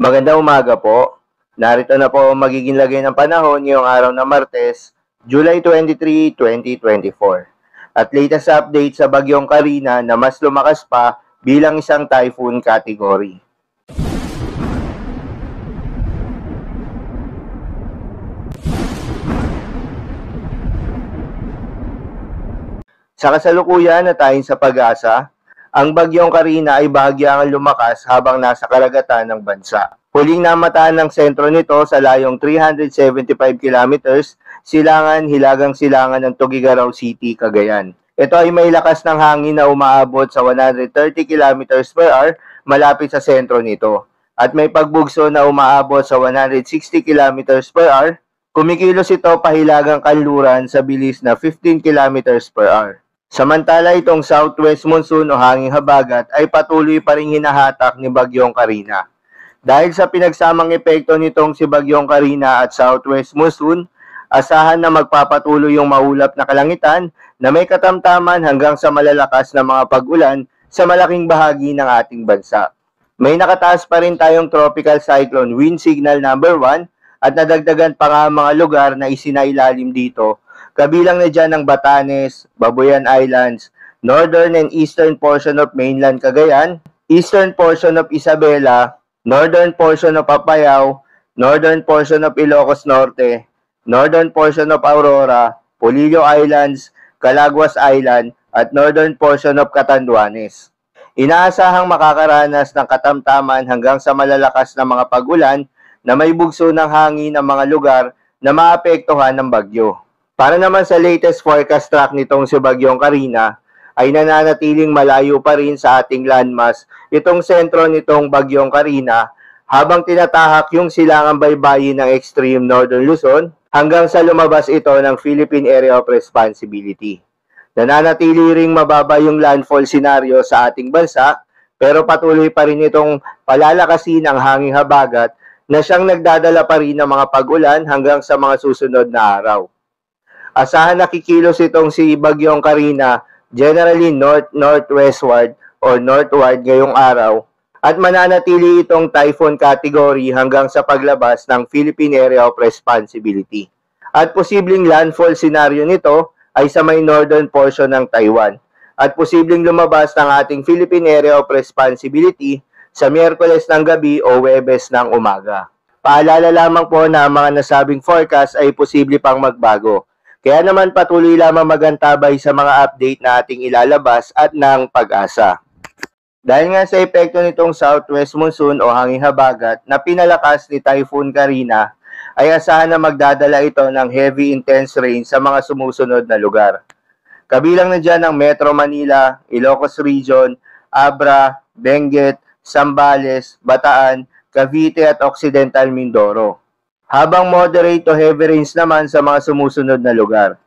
Magandang umaga po. Narito na po ang magiging lagay ng panahon ngayong araw ng Martes, July 23, 2024. At latest update sa bagyong Karina na mas lumakas pa bilang isang typhoon category. Sa kasalukuyan na tayo sa pag-asa, ang bagyong Karina ay bahagyang lumakas habang nasa karagatan ng bansa. Huling namataan ng sentro nito sa layong 375 kilometers, silangan-hilagang silangan ng Tuguegarao City, Cagayan. Ito ay may lakas ng hangin na umaabot sa 130 kilometers per hour malapit sa sentro nito. At may pagbugso na umaabot sa 160 kilometers per hour. Kumikilos ito pahilagang kanluran sa bilis na 15 kilometers per hour. Samantala itong southwest monsoon o hanging habagat ay patuloy pa rin hinahatak ni Bagyong Karina. Dahil sa pinagsamang epekto nitong si Bagyong Karina at southwest monsoon, asahan na magpapatuloy yung maulap na kalangitan na may katamtaman hanggang sa malalakas na mga pag-ulan sa malaking bahagi ng ating bansa. May nakataas pa rin tayong tropical cyclone wind signal number 1 at nadagdagan pa nga mga lugar na isinailalim dito. Kabilang na dyan ang Batanes, Babuyan Islands, northern and eastern portion of mainland Cagayan, eastern portion of Isabela, northern portion of Apayao, northern portion of Ilocos Norte, northern portion of Aurora, Polillo Islands, Calaguas Island, at northern portion of Catanduanes. Inaasahang makakaranas ng katamtaman hanggang sa malalakas na mga pag-ulan na may bugso ng hangin ng mga lugar na maapektuhan ng bagyo. Para naman sa latest forecast track nitong si Bagyong Karina, ay nananatiling malayo pa rin sa ating landmass itong sentro nitong Bagyong Karina habang tinatahak yung silangang baybayin ng extreme northern Luzon hanggang sa lumabas ito ng Philippine Area of Responsibility. Nananatili ring mababa yung landfall scenario sa ating bansa pero patuloy pa rin itong palalakasin ang hanging habagat na siyang nagdadala pa rin ng mga pag-ulan hanggang sa mga susunod na araw. Asahan na kikilos itong si Bagyong Karina generally north-northwestward o northward ngayong araw at mananatili itong typhoon category hanggang sa paglabas ng Philippine Area of Responsibility. At posibleng landfall scenario nito ay sa may northern portion ng Taiwan at posibleng lumabas ng ating Philippine Area of Responsibility sa Miyerkules ng gabi o Huwebes ng umaga. Paalala lamang po na ang mga nasabing forecast ay posible pang magbago. Kaya naman patuloy lamang magantabay sa mga update na ating ilalabas at ng pag-asa. Dahil nga sa epekto nitong southwest monsoon o hanging habagat na pinalakas ni Typhoon Karina, ay asahan na magdadala ito ng heavy intense rain sa mga sumusunod na lugar. Kabilang na dyan ang Metro Manila, Ilocos Region, Abra, Benguet, Zambales, Bataan, Cavite at Occidental Mindoro. Habang moderate to heavy rains naman sa mga sumusunod na lugar.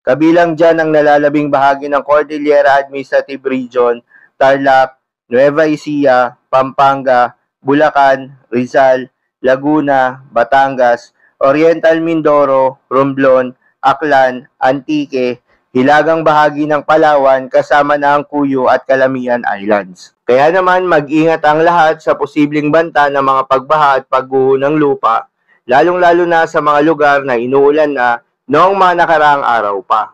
Kabilang dyan ang nalalabing bahagi ng Cordillera Administrative Region, Tarlac, Nueva Ecija, Pampanga, Bulacan, Rizal, Laguna, Batangas, Oriental Mindoro, Romblon, Aklan, Antique, hilagang bahagi ng Palawan kasama na ang Cuyo at Calamian Islands. Kaya naman mag-ingat ang lahat sa posibleng banta ng mga pagbaha at pagguho ng lupa, lalong-lalo na sa mga lugar na inuulan na noong mga nakaraang araw pa.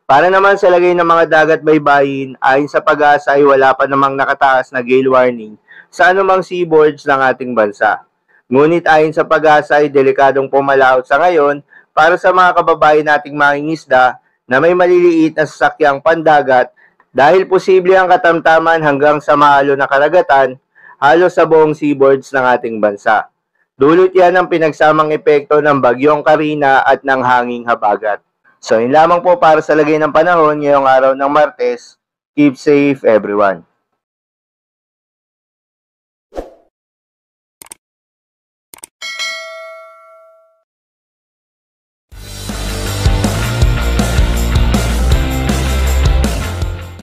Para naman sa lagay ng mga dagat baybayin, ayon sa pag-asa ay wala pa namang nakataas na gale warning sa anumang seaboards ng ating bansa. Ngunit ayon sa pag-asa ay delikadong pumalaot sa ngayon para sa mga kababayan nating mangingisda na may maliliit na sasakyang pandagat dahil posible ang katamtaman hanggang sa maalo na karagatan halos sa buong seaboards ng ating bansa. Dulot yan ang pinagsamang epekto ng Bagyong Karina at ng hanging habagat. So yun lamang po para sa lagay ng panahon ngayong araw ng Martes. Keep safe everyone.